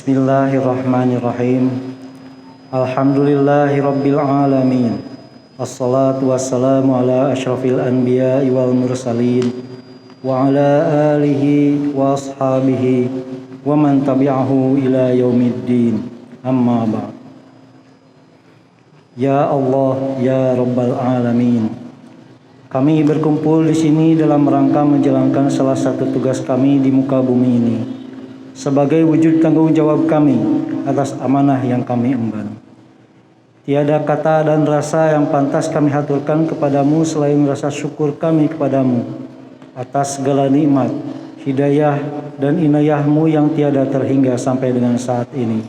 Bismillahirrahmanirrahim. Alhamdulillahi rabbil alamin. Assalatu wassalamu ala asyrafil anbiya'i wal mursalin wa ala alihi wa ashabihi wa man tabi'ahu ila yaumiddin. Amma ba'd. Ya Allah, ya rabbal alamin. Kami berkumpul di sini dalam rangka menjalankan salah satu tugas kami di muka bumi ini, sebagai wujud tanggung jawab kami atas amanah yang kami emban. Tiada kata dan rasa yang pantas kami haturkan kepadamu selain rasa syukur kami kepadamu atas segala nikmat, hidayah dan inayahmu yang tiada terhingga sampai dengan saat ini.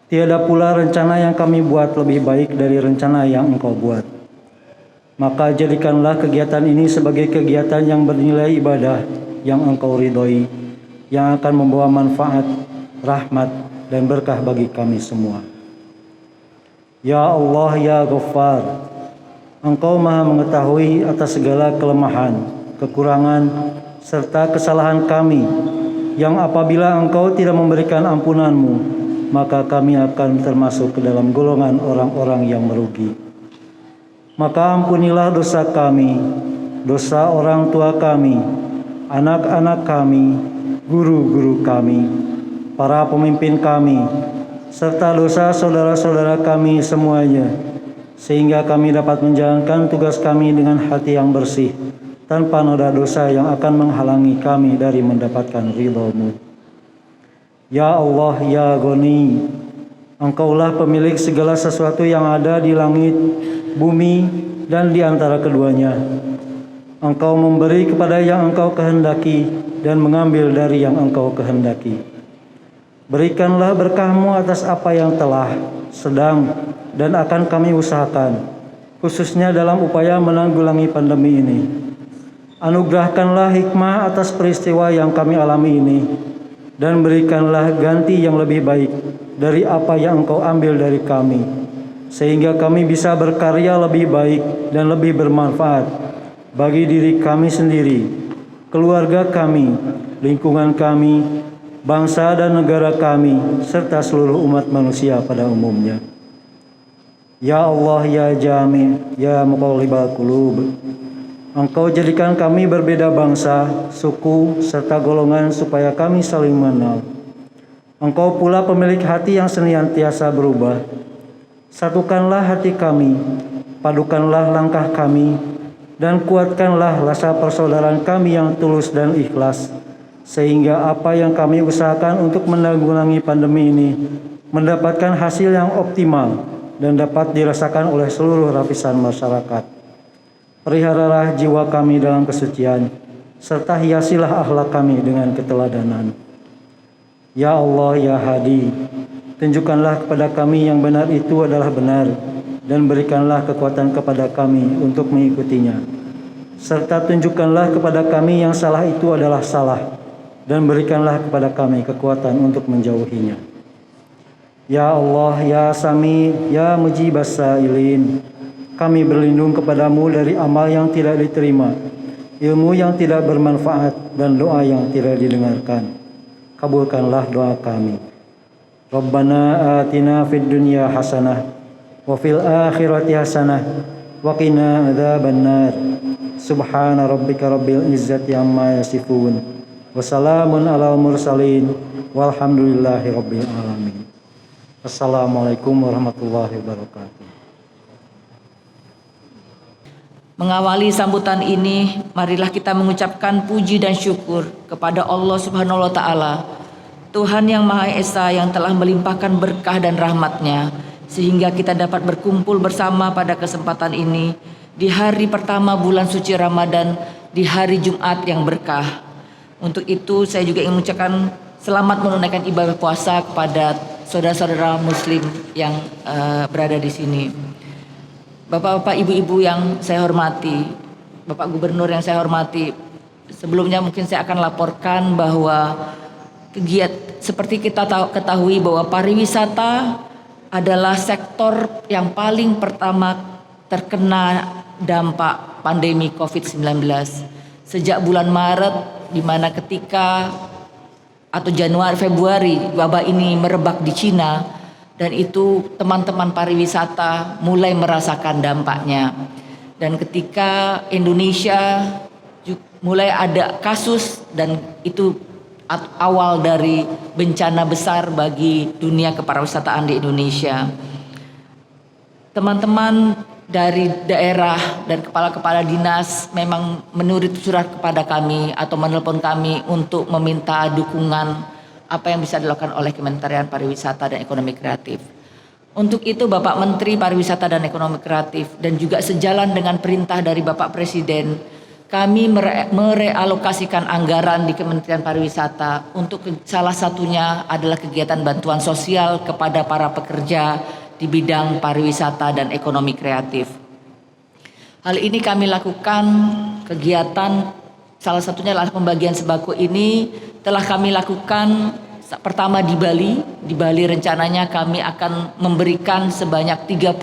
Tiada pula rencana yang kami buat lebih baik dari rencana yang Engkau buat. Maka jadikanlah kegiatan ini sebagai kegiatan yang bernilai ibadah yang Engkau ridhoi, yang akan membawa manfaat, rahmat, dan berkah bagi kami semua. Ya Allah, ya Ghaffar, Engkau maha mengetahui atas segala kelemahan, kekurangan, serta kesalahan kami, yang apabila Engkau tidak memberikan ampunan-Mu, maka kami akan termasuk ke dalam golongan orang-orang yang merugi. Maka ampunilah dosa kami, dosa orang tua kami, anak-anak kami, guru-guru kami, para pemimpin kami, serta dosa saudara-saudara kami semuanya, sehingga kami dapat menjalankan tugas kami dengan hati yang bersih, tanpa noda dosa yang akan menghalangi kami dari mendapatkan ridha-Mu. Ya Allah, ya Ghani, Engkaulah pemilik segala sesuatu yang ada di langit, bumi, dan di antara keduanya. Engkau memberi kepada yang Engkau kehendaki dan mengambil dari yang Engkau kehendaki. Berikanlah berkah-Mu atas apa yang telah, sedang, dan akan kami usahakan, khususnya dalam upaya menanggulangi pandemi ini. Anugerahkanlah hikmah atas peristiwa yang kami alami ini, dan berikanlah ganti yang lebih baik dari apa yang Engkau ambil dari kami, sehingga kami bisa berkarya lebih baik dan lebih bermanfaat bagi diri kami sendiri, keluarga kami, lingkungan kami, bangsa dan negara kami, serta seluruh umat manusia pada umumnya. Ya Allah, ya Jami', ya Muqallibal Qulub, Engkau jadikan kami berbeda bangsa, suku, serta golongan supaya kami saling mengenal. Engkau pula pemilik hati yang senantiasa berubah. Satukanlah hati kami, padukanlah langkah kami, dan kuatkanlah rasa persaudaraan kami yang tulus dan ikhlas, sehingga apa yang kami usahakan untuk menanggulangi pandemi ini mendapatkan hasil yang optimal dan dapat dirasakan oleh seluruh lapisan masyarakat. Peliharalah jiwa kami dalam kesucian, serta hiasilah akhlak kami dengan keteladanan. Ya Allah, ya Hadi, tunjukkanlah kepada kami yang benar itu adalah benar, dan berikanlah kekuatan kepada kami untuk mengikutinya. Serta tunjukkanlah kepada kami yang salah itu adalah salah, dan berikanlah kepada kami kekuatan untuk menjauhinya. Ya Allah, ya Sami, ya Mujibas Sa'ilin, kami berlindung kepadamu dari amal yang tidak diterima, ilmu yang tidak bermanfaat, dan doa yang tidak didengarkan. Kabulkanlah doa kami. Rabbana atina fid dunya hasanah wa fil akhirati hasanah wa qina adzabannar. Subhana rabbika rabbil izzati amma yasifun. Wassalamun alal mursalin walhamdulillahi rabbil alamin. Assalamualaikum warahmatullahi wabarakatuh. Mengawali sambutan ini, marilah kita mengucapkan puji dan syukur kepada Allah Subhanahu wa Ta'ala, Tuhan yang Maha Esa yang telah melimpahkan berkah dan rahmat-Nya, sehingga kita dapat berkumpul bersama pada kesempatan ini di hari pertama bulan suci Ramadan, di hari Jumat yang berkah. Untuk itu saya juga ingin mengucapkan selamat menunaikan ibadah puasa kepada saudara-saudara muslim yang berada di sini. Bapak-bapak, ibu-ibu yang saya hormati, Bapak Gubernur yang saya hormati, sebelumnya mungkin saya akan laporkan bahwa seperti kita ketahui bahwa pariwisata adalah sektor yang paling pertama terkena dampak pandemi COVID-19. Sejak bulan Maret, di mana ketika atau Januari Februari wabah ini merebak di Cina, dan itu teman-teman pariwisata mulai merasakan dampaknya. Dan ketika Indonesia mulai ada kasus, dan itu awal dari bencana besar bagi dunia kepariwisataan di Indonesia. Teman-teman dari daerah dan kepala-kepala dinas memang menulis surat kepada kami atau menelpon kami untuk meminta dukungan apa yang bisa dilakukan oleh Kementerian Pariwisata dan Ekonomi Kreatif. Untuk itu Bapak Menteri Pariwisata dan Ekonomi Kreatif dan juga sejalan dengan perintah dari Bapak Presiden, kami merealokasikan anggaran di Kementerian Pariwisata untuk salah satunya adalah kegiatan bantuan sosial kepada para pekerja di bidang pariwisata dan ekonomi kreatif. Hal ini kami lakukan kegiatan, salah satunya adalah pembagian sembako ini telah kami lakukan pertama di Bali. Di Bali rencananya kami akan memberikan sebanyak 30.000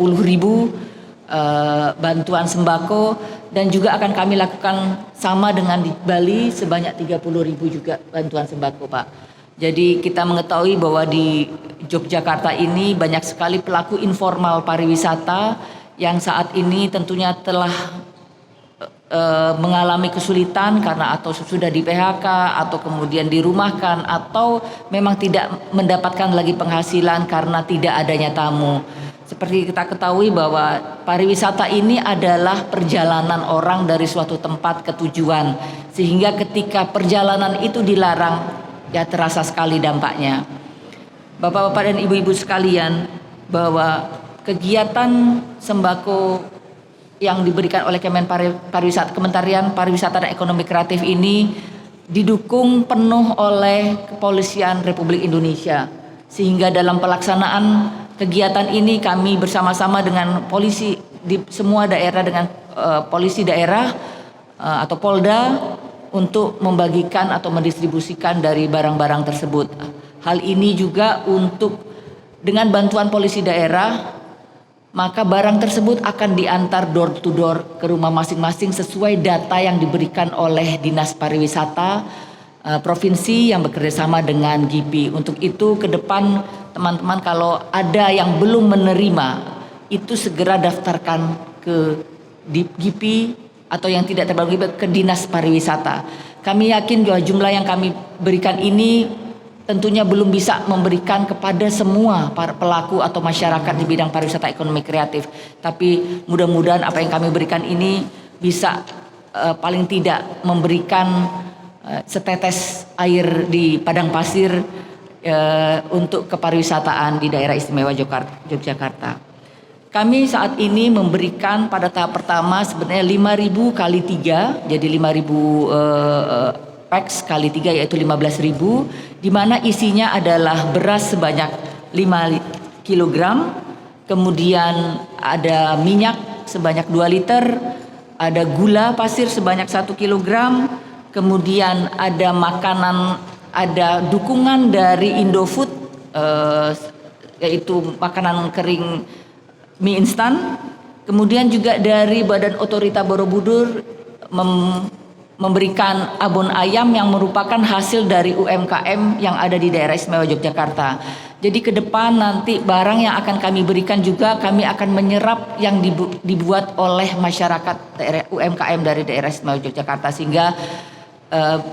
bantuan sembako, dan juga akan kami lakukan sama dengan di Bali sebanyak 30.000 juga bantuan sembako, Pak. Jadi kita mengetahui bahwa di Yogyakarta ini banyak sekali pelaku informal pariwisata yang saat ini tentunya telah mengalami kesulitan karena atau sudah di PHK atau kemudian dirumahkan atau memang tidak mendapatkan lagi penghasilan karena tidak adanya tamu. Seperti kita ketahui bahwa pariwisata ini adalah perjalanan orang dari suatu tempat ke tujuan, sehingga ketika perjalanan itu dilarang, ya terasa sekali dampaknya. Bapak-bapak dan ibu-ibu sekalian, bahwa kegiatan sembako yang diberikan oleh Kementerian Pariwisata dan Ekonomi Kreatif ini didukung penuh oleh Kepolisian Republik Indonesia, sehingga dalam pelaksanaan kegiatan ini kami bersama-sama dengan polisi di semua daerah, dengan polisi daerah atau Polda, untuk membagikan atau mendistribusikan dari barang-barang tersebut. Hal ini juga untuk dengan bantuan polisi daerah, maka barang tersebut akan diantar door to door ke rumah masing-masing sesuai data yang diberikan oleh Dinas Pariwisata Provinsi yang bekerjasama dengan GIPI. Untuk itu ke depan teman-teman kalau ada yang belum menerima, itu segera daftarkan ke GIPI atau yang tidak terbagi ke Dinas Pariwisata. Kami yakin bahwa jumlah yang kami berikan ini tentunya belum bisa memberikan kepada semua para pelaku atau masyarakat di bidang pariwisata ekonomi kreatif. Tapi mudah-mudahan apa yang kami berikan ini bisa paling tidak memberikan setetes air di padang pasir untuk kepariwisataan di daerah istimewa Yogyakarta. Kami saat ini memberikan pada tahap pertama sebenarnya 5.000 kali 3, jadi 5.000 packs kali 3 yaitu 15.000, di mana isinya adalah beras sebanyak 5 kg, kemudian ada minyak sebanyak 2 liter, ada gula pasir sebanyak 1 kg, kemudian ada makanan, ada dukungan dari Indofood yaitu makanan kering mie instan, kemudian juga dari Badan Otorita Borobudur memberikan abon ayam yang merupakan hasil dari UMKM yang ada di daerah istimewa Yogyakarta. Jadi ke depan nanti barang yang akan kami berikan juga kami akan menyerap yang dibuat oleh masyarakat daerah UMKM dari daerah istimewa Yogyakarta, sehingga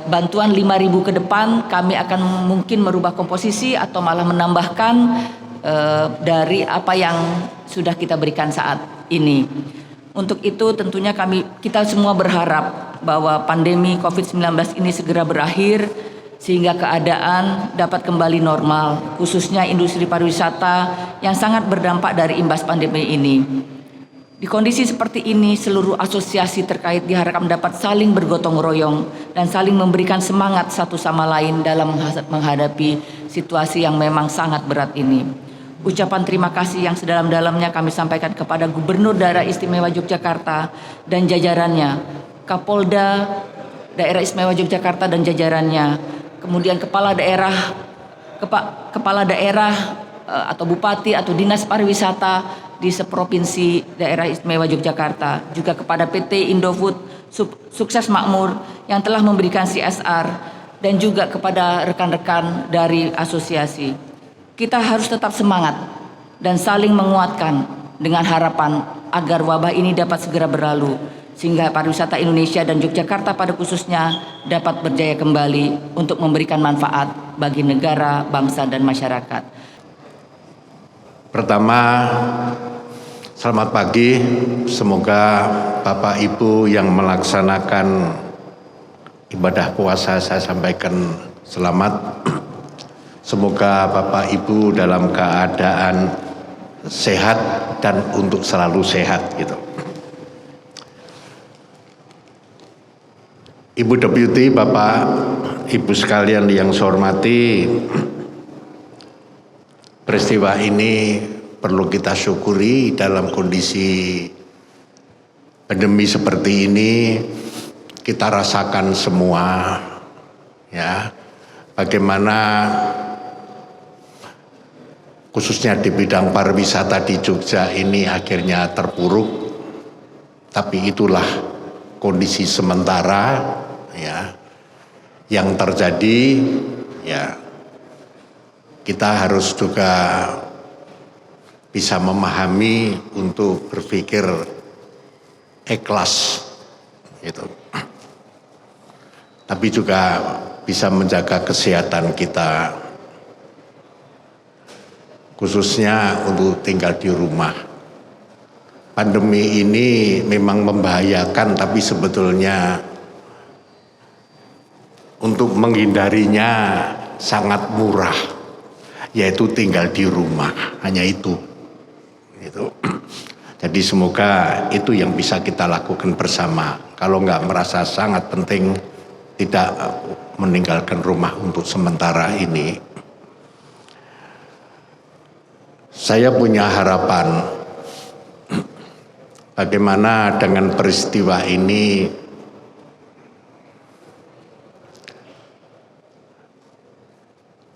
bantuan 5.000 ke depan kami akan mungkin merubah komposisi atau malah menambahkan dari apa yang sudah kita berikan saat ini. Untuk itu tentunya kita semua berharap bahwa pandemi COVID-19 ini segera berakhir sehingga keadaan dapat kembali normal, khususnya industri pariwisata yang sangat berdampak dari imbas pandemi ini. Di kondisi seperti ini, seluruh asosiasi terkait diharapkan dapat saling bergotong royong dan saling memberikan semangat satu sama lain dalam menghadapi situasi yang memang sangat berat ini. Ucapan terima kasih yang sedalam-dalamnya kami sampaikan kepada Gubernur Daerah Istimewa Yogyakarta dan jajarannya, Kapolda Daerah Istimewa Yogyakarta dan jajarannya, kemudian kepala daerah atau bupati atau dinas pariwisata di seprovinsi Daerah Istimewa Yogyakarta, juga kepada PT Indofood Sukses Makmur yang telah memberikan CSR dan juga kepada rekan-rekan dari asosiasi. Kita harus tetap semangat dan saling menguatkan dengan harapan agar wabah ini dapat segera berlalu, sehingga pariwisata Indonesia dan Yogyakarta pada khususnya dapat berjaya kembali untuk memberikan manfaat bagi negara, bangsa, dan masyarakat. Pertama, selamat pagi. Semoga Bapak Ibu yang melaksanakan ibadah puasa saya sampaikan selamat. Semoga Bapak Ibu dalam keadaan sehat dan untuk selalu sehat gitu. Ibu Deputi, Bapak Ibu sekalian yang saya hormati, peristiwa ini perlu kita syukuri dalam kondisi pandemi seperti ini. Kita rasakan semua ya, bagaimana khususnya di bidang pariwisata di Jogja ini akhirnya terpuruk, tapi itulah kondisi sementara ya yang terjadi. Ya, kita harus juga bisa memahami untuk berpikir ikhlas gitu, tapi juga bisa menjaga kesehatan kita, khususnya untuk tinggal di rumah. Pandemi ini memang membahayakan, tapi sebetulnya untuk menghindarinya sangat murah, yaitu tinggal di rumah, hanya itu. Jadi semoga itu yang bisa kita lakukan bersama. Kalau nggak merasa sangat penting, tidak meninggalkan rumah untuk sementara ini. Saya punya harapan bagaimana dengan peristiwa ini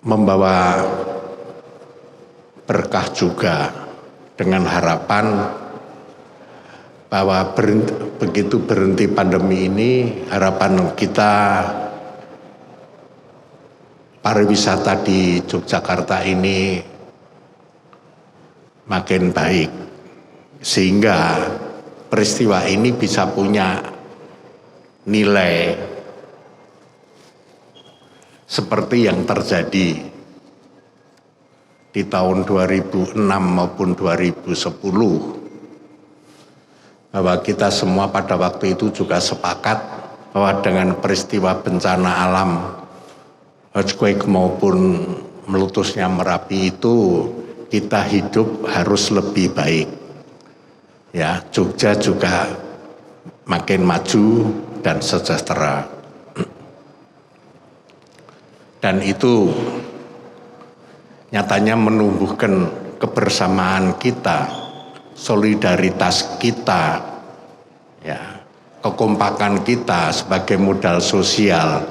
membawa berkah juga, dengan harapan bahwa begitu berhenti pandemi ini, harapan kita pariwisata di Yogyakarta ini makin baik, sehingga peristiwa ini bisa punya nilai seperti yang terjadi di tahun 2006 maupun 2010, bahwa kita semua pada waktu itu juga sepakat bahwa dengan peristiwa bencana alam earthquake maupun meletusnya Merapi itu, kita hidup harus lebih baik. Ya, Jogja juga makin maju dan sejahtera. Dan itu nyatanya menumbuhkan kebersamaan kita, solidaritas kita, ya, kekompakan kita sebagai modal sosial.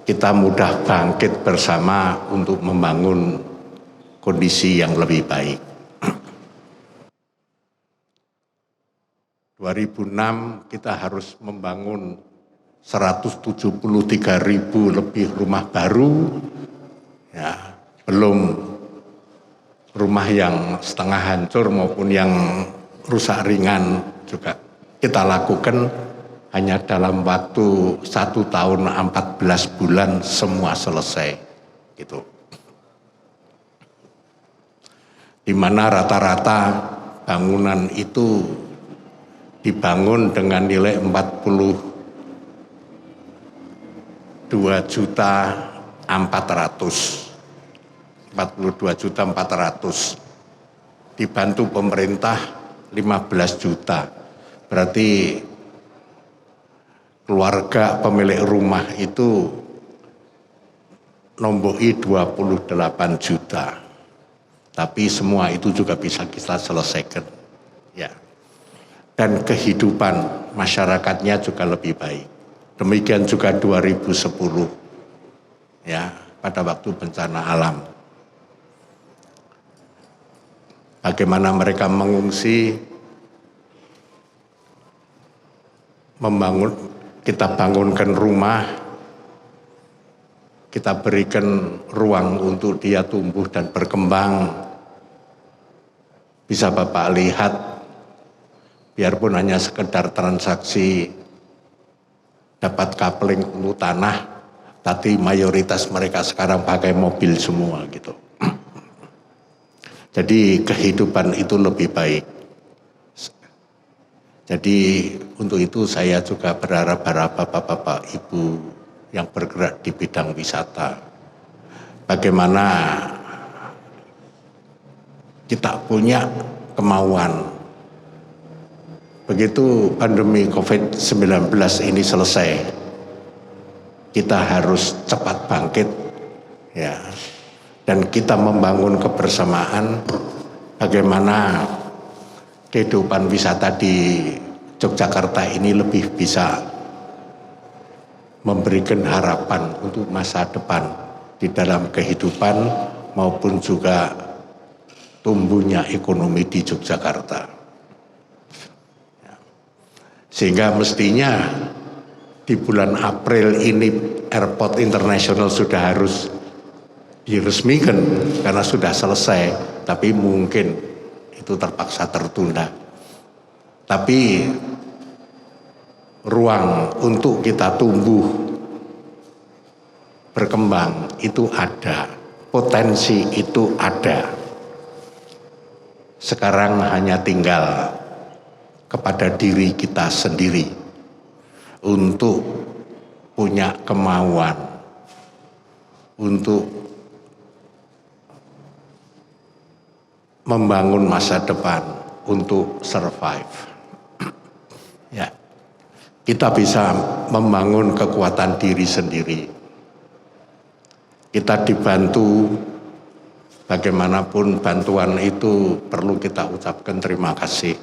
Kita mudah bangkit bersama untuk membangun kondisi yang lebih baik. 2006 kita harus membangun 173.000 lebih rumah baru, ya, belum rumah yang setengah hancur maupun yang rusak ringan juga kita lakukan hanya dalam waktu 1 tahun 14 bulan semua selesai gitu. Di mana rata-rata bangunan itu dibangun dengan nilai 42.400.000, dibantu pemerintah 15 juta. Berarti keluarga pemilik rumah itu nomboi 28 juta. Tapi semua itu juga bisa kita selesaikan. Ya. Dan kehidupan masyarakatnya juga lebih baik. Demikian juga 2010, ya, pada waktu bencana alam. Bagaimana mereka mengungsi, kita bangunkan rumah, kita berikan ruang untuk dia tumbuh dan berkembang. Bisa Bapak lihat, biarpun hanya sekedar transaksi dapat coupling untuk tanah, tapi mayoritas mereka sekarang pakai mobil semua gitu. Jadi kehidupan itu lebih baik. Jadi untuk itu saya juga berharap bapak-bapak, ibu yang bergerak di bidang wisata, bagaimana kita punya kemauan. Begitu pandemi COVID-19 ini selesai, kita harus cepat bangkit, ya, dan kita membangun kebersamaan bagaimana kehidupan wisata di Yogyakarta ini lebih bisa memberikan harapan untuk masa depan di dalam kehidupan maupun juga tumbuhnya ekonomi di Yogyakarta. Sehingga mestinya di bulan April ini airport internasional sudah harus diresmikan karena sudah selesai, tapi mungkin itu terpaksa tertunda. Tapi ruang untuk kita tumbuh, berkembang itu ada, potensi itu ada. Sekarang hanya tinggal kepada diri kita sendiri untuk punya kemauan untuk membangun masa depan, untuk survive. Ya, kita bisa membangun kekuatan diri sendiri. Kita dibantu, bagaimanapun bantuan itu perlu kita ucapkan terima kasih.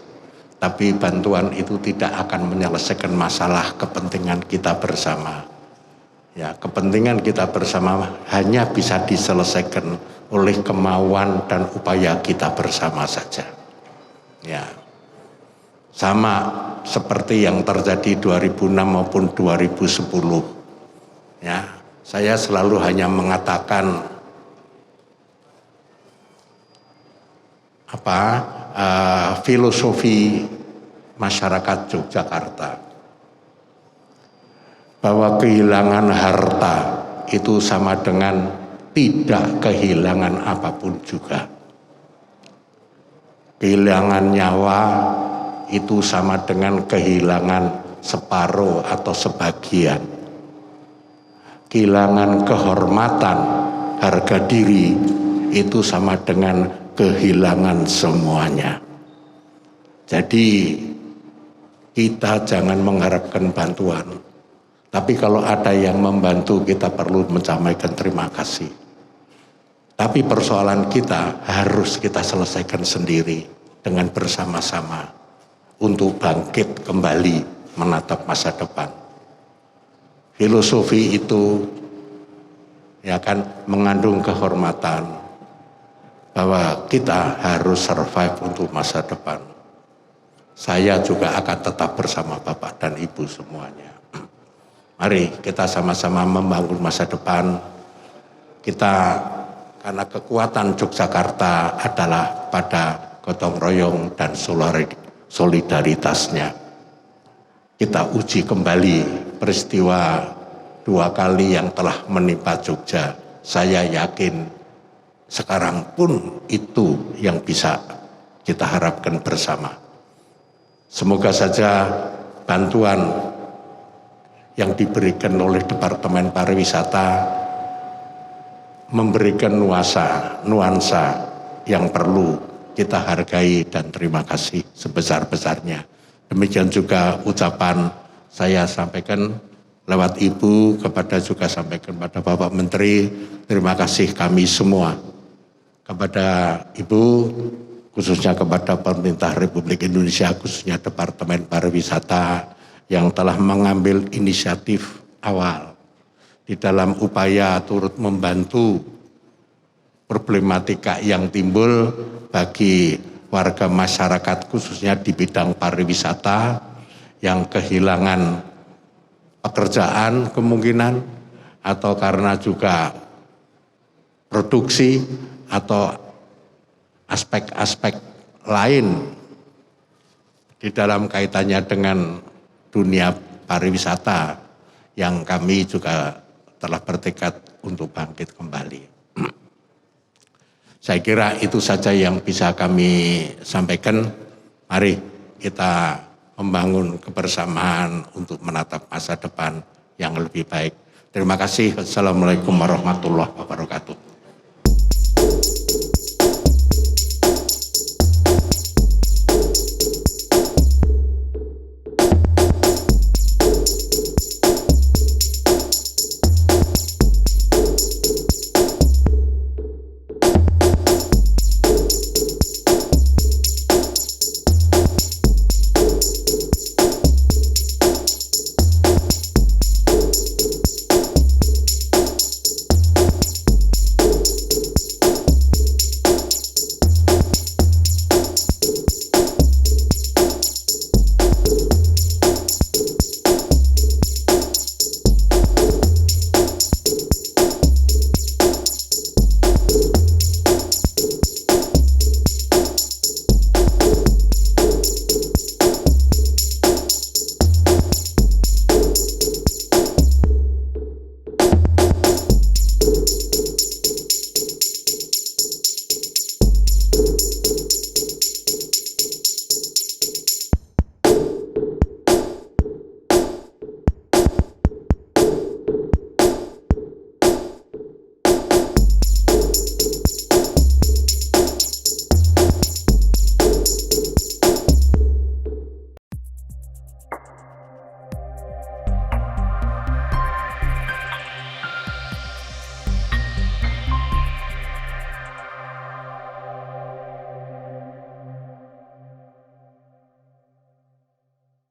Tapi bantuan itu tidak akan menyelesaikan masalah kepentingan kita bersama. Ya, kepentingan kita bersama hanya bisa diselesaikan oleh kemauan dan upaya kita bersama saja. Ya, sama seperti yang terjadi 2006 maupun 2010. Ya, saya selalu hanya mengatakan filosofi masyarakat Yogyakarta, bahwa kehilangan harta itu sama dengan tidak kehilangan apapun juga. Kehilangan nyawa itu sama dengan kehilangan separuh atau sebagian. Kehilangan kehormatan, harga diri itu sama dengan kehilangan semuanya. Jadi kita jangan mengharapkan bantuan, tapi kalau ada yang membantu kita perlu menyampaikan terima kasih. Tapi persoalan kita harus kita selesaikan sendiri dengan bersama-sama untuk bangkit kembali menatap masa depan. Filosofi itu ya kan mengandung kehormatan, bahwa kita harus survive untuk masa depan. Saya juga akan tetap bersama Bapak dan Ibu semuanya. Mari kita sama-sama membangun masa depan. Kita, karena kekuatan Yogyakarta adalah pada gotong royong dan solidaritasnya. Kita uji kembali peristiwa 2 kali yang telah menimpa Jogja. Saya yakin sekarang pun itu yang bisa kita harapkan bersama. Semoga saja bantuan yang diberikan oleh Departemen Pariwisata memberikan nuansa yang perlu kita hargai dan terima kasih sebesar-besarnya. Demikian juga ucapan saya sampaikan lewat Ibu juga sampaikan pada Bapak Menteri, terima kasih kami semua kepada Ibu, khususnya kepada pemerintah Republik Indonesia, khususnya Departemen Pariwisata yang telah mengambil inisiatif awal di dalam upaya turut membantu problematika yang timbul bagi warga masyarakat khususnya di bidang pariwisata yang kehilangan pekerjaan kemungkinan atau karena juga produksi atau aspek-aspek lain di dalam kaitannya dengan dunia pariwisata yang kami juga telah bertekad untuk bangkit kembali. Saya kira itu saja yang bisa kami sampaikan. Mari kita membangun kebersamaan untuk menatap masa depan yang lebih baik. Terima kasih. Wassalamualaikum warahmatullahi wabarakatuh.